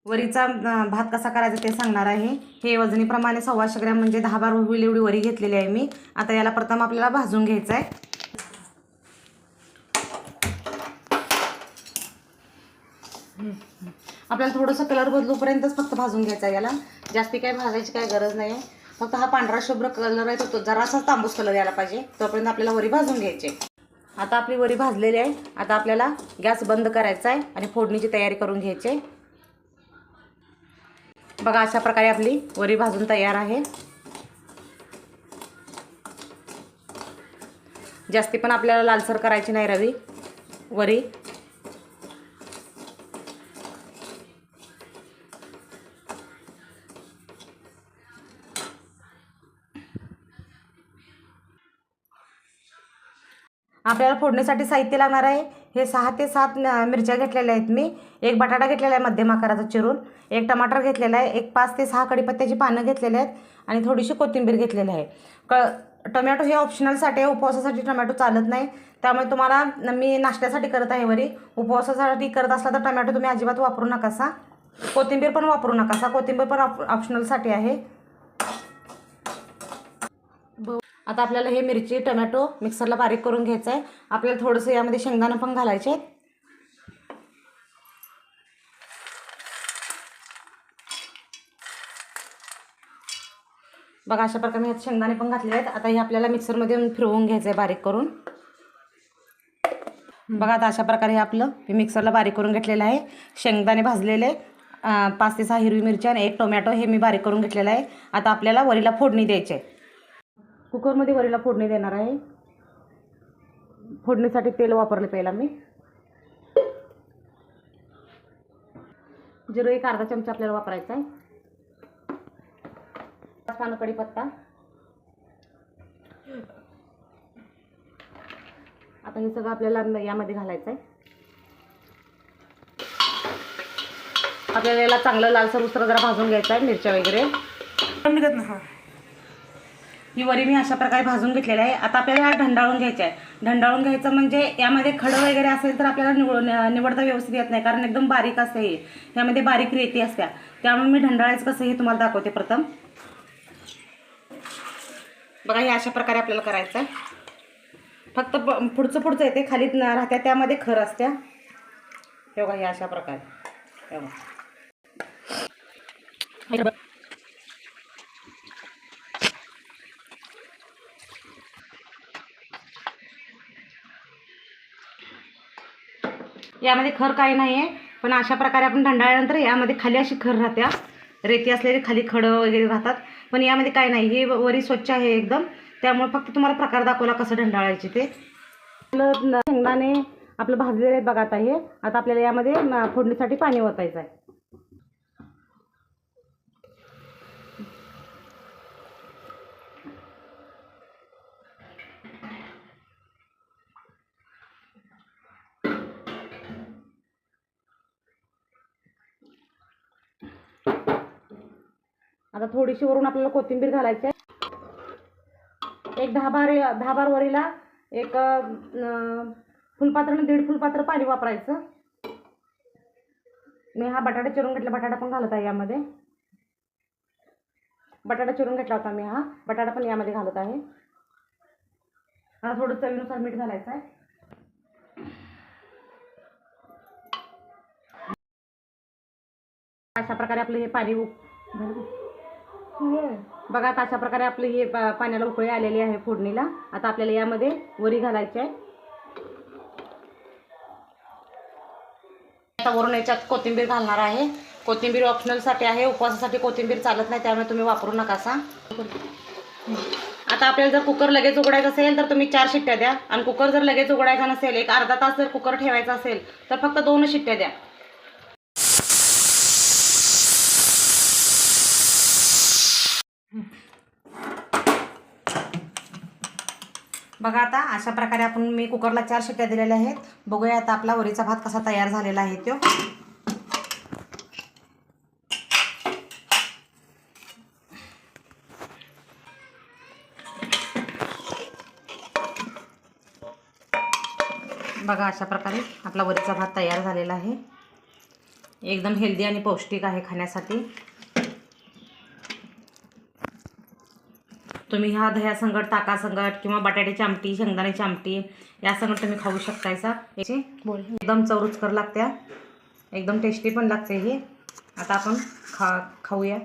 वरीचा भात कसा करायचा ते सांगणार आहे। हे वजनीप्रमाणे 125 ग्रॅम म्हणजे 10 बार होईल एवढी वरी घेतलेली आहे मी। आता याला प्रथम आपल्याला भाजून घ्यायचं आहे। आपल्याला थोडंसं कलर बदलूपर्यंतच फक्त भाजून घ्यायचं आहे याला, जास्ती काही भाजायची काही गरज नाही आहे। फक्त हा पांढरा शुभ्र कलर आहे तो जरासा तांबूस कलर यायला पाहिजे, तोपर्यंत आपल्याला वरी भाजून घ्यायची। आता आपली वरी भाजलेली आहे। आता आपल्याला गॅस बंद करायचा आहे आणि फोडणीची तयारी करून घ्यायची आहे। बघा अशा प्रकारे आपली वरी भाजून तयार आहे। जास्ती पण आपल्याला लालसर करायची नाही वरी। आपल्याला फोडणीसाठी साहित्य लागणार आहे। हे 6 ते 7 मिरच्या घेतलेल्या आहेत मी, एक बटाटा घेतलेला आहे मध्यम आकाराचा चिरून, एक टमाटर घेतलेला आहे, एक 5 ते 6 कढीपत्त्याची पानं घेतलेली आहेत आणि थोडीशी कोथिंबीर घेतलेली आहे। टोमॅटो हे ऑप्शनलसाठी आहे, उपवासासाठी टोमॅटो चालत नाही। त्यामुळे तुम्हाला मी नाश्त्यासाठी करत आहे वरी, उपवासासाठी करत असला तर टोमॅटो तुम्ही अजिबात वापरू नकासा। कोथिंबीर पण वापरू नकासा, कोथिंबीर पण ऑप्शनलसाठी आहे। आता आपल्याला हे मिरची टोमॅटो मिक्सरला बारीक करून घ्यायचं आहे। आपल्याला थोडंसं यामध्ये शेंगदाणे पण घालायचे आहेत। बघा अशा प्रकारे मी शेंगदाणे पण घातले आहेत। आता हे आपल्याला मिक्सरमध्ये फिरवून घ्यायचं आहे बारीक करून। बघा आता अशा प्रकारे हे आपलं मिक्सरला बारीक करून घेतलेलं आहे। शेंगदाणे भाजलेले, 5 ते 6 हिरवी मिरची आणि एक टोमॅटो हे मी बारीक करून घेतलेलं आहे। आता आपल्याला वरीला फोडणी द्यायची आहे। कुकरमध्ये वरीला फोडणी देणार आहे। फोडणीसाठी तेल वापरले पहिला मी, जिरं एक अर्धा चमचा आपल्याला वापरायचा आहे। 5 पानं कढीपत्ता, आता हे सगळं आपल्याला यामध्ये घालायचं आहे। आपल्याला याला चांगलं लालसर उसर जरा भाजून घ्यायचं आहे, मिरच्या वगैरे निघत ना। ही वरी मी अशा प्रकारे भाजून घेतलेली आहे। आता आपल्याला ढंडाळून घ्यायचं आहे। ढंडाळून घ्यायचं म्हणजे यामध्ये खडं वगैरे असेल तर आपल्याला निवडता व्यवस्थित येत नाही, कारण एकदम बारीक असते हे, यामध्ये बारीक रेती असत्या। त्यामुळे मी ढंडाळायचं कसं हे तुम्हाला दाखवते प्रथम। बघा हे अशा प्रकारे आपल्याला करायचं आहे। फक्त पुढचं येते, खाली राहत्या त्यामध्ये खर असत्या। हे बघा हे अशा प्रकारे, हे बघा यामध्ये खर काही नाही आहे, पण अशा प्रकारे आपण ढंडाळल्यानंतर यामध्ये खाली अशी खर राहत्या, रेती असलेली खाली खडं वगैरे राहतात। पण यामध्ये काय नाही, ही वरी स्वच्छ आहे एकदम। त्यामुळे फक्त तुम्हाला प्रकार दाखवला कसं ढंडाळायचे ते। शेंगदाणे आपलं भाजलेले आहेत बघा। आता हे आता आपल्याला यामध्ये फोडणीसाठी पाणी ओतायचं आहे। आता थोडीशी वरून आपल्याला कोथिंबीर घालायची आहे। एक 10 बार वरीला एक फुलपात्र 1.5 फुलपात्र पाणी वापरायचं। मी हा बटाटा चिरून घेतला, बटाटा पण घालत आहे यामध्ये। बटाटा चिरून घेतला होता मी, हा बटाटा पण यामध्ये घालत आहे। आता थोडं चवीनुसार मीठ घालायचं आहे। अशा प्रकारे आपलं हे पाणी बघा आता अशा प्रकारे आपलं हे पाण्याला उकळी आलेली आहे फोडणीला। आता आपल्याला यामध्ये वरी घालायची आहे। आता वरून याच्यात कोथिंबीर घालणार आहे। कोथिंबीर ऑप्शनलसाठी आहे, उपवासासाठी कोथिंबीर चालत नाही, त्यामुळे तुम्ही वापरू नकासा। आता आपल्याला जर कुकर लगेच उघडायचं असेल तर तुम्ही 4 शिट्ट्या द्या, आणि कुकर जर लगेच उघडायचा नसेल, एक अर्धा तास जर कुकर ठेवायचा असेल तर फक्त 2 शिट्ट्या द्या। बघा आता अशा प्रकारे मी कुकरला 4 शिट्ट्या दिलेल्या आहेत। बघूया आता आपला वरीचा भात कसा तयार झालेला आहे तो। बघा अशा प्रकारे आपला वरीचा भात तयार झालेला आहे। एकदम हेल्दी आणि पौष्टिक आहे खाण्यासाठी. तुम्ही ह्या दह्यासंगट, ताकासंगट किंवा बटाट्याची आमटी, शेंगदाण्याची आमटी यासंगट तुम्ही खाऊ शकतायसा. याची एकदम चवरुचकर लागत्या, एकदम टेस्टी पण लागते ही. आता आपण खाऊया.